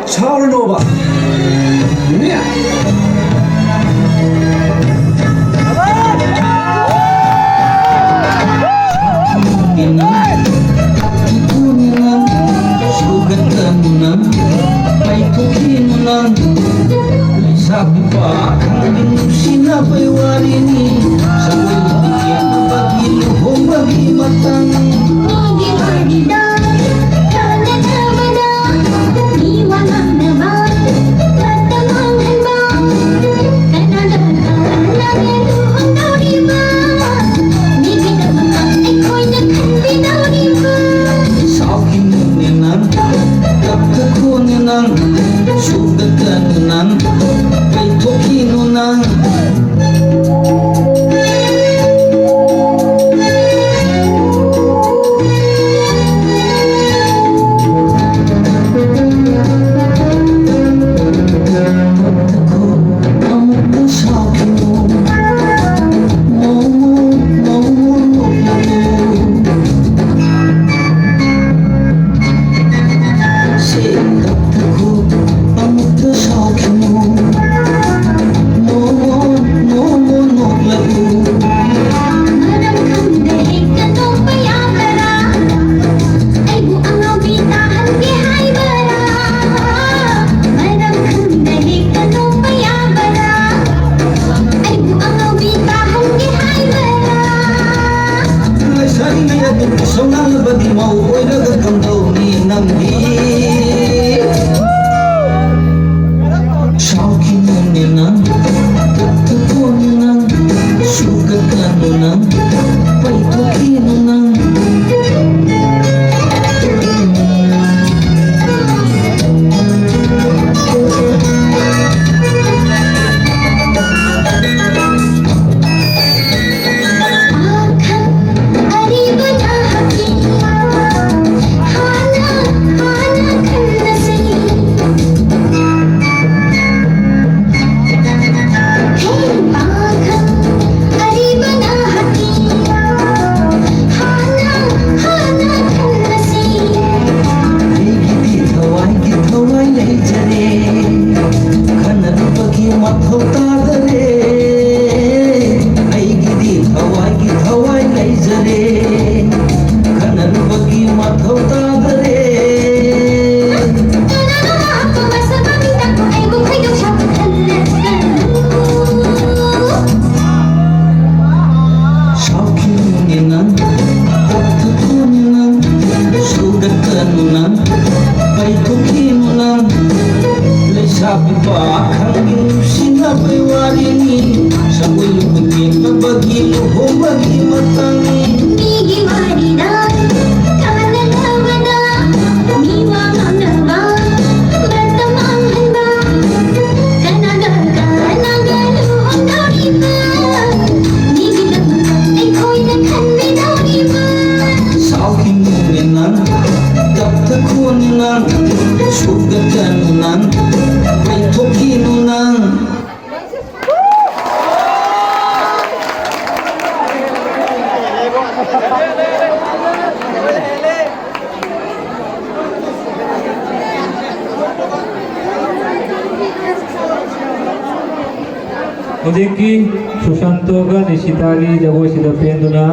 Sharanova. Yeah. Sabi pa kang sinabay warini sa bigyan bagi luhong bagi matang Hindi magida kada namana iwanan naman tatamang halba kanadaan nageluhong daw diba di kita makakay ko'y naghandi daw diba sa akin ninan kapta ko ninan sugatan ninan kay tokino nang sabi pa kang sinabay warini sa ulubagin mabagi luhong bagi matang Migi maridan kada namana iwanan naman tatamang halba kanadaan nageluhong daw diba di kita makakay ko'y naghandi daw diba sa aking ninan kapta ko ninan sugatan ninan kay tokino nang ꯍꯧꯖꯤꯛꯀꯤ ꯁꯨꯁꯥꯟꯇꯣꯒ ꯅꯤꯁꯤꯇꯥꯒꯤ ꯖꯒꯣꯏꯁꯤꯗ ꯄꯦꯟꯗꯨꯅ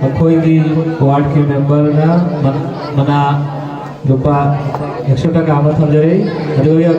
ꯑꯩꯈꯣꯏꯒꯤ ꯋꯥꯔꯗꯀꯤ ꯃꯦꯝꯕꯔꯅ ꯃꯅꯥ ꯂꯨꯄꯥ 100 ꯇꯀꯥ ꯑꯃ ꯊꯝꯖꯔꯤ ꯑꯗꯨꯒ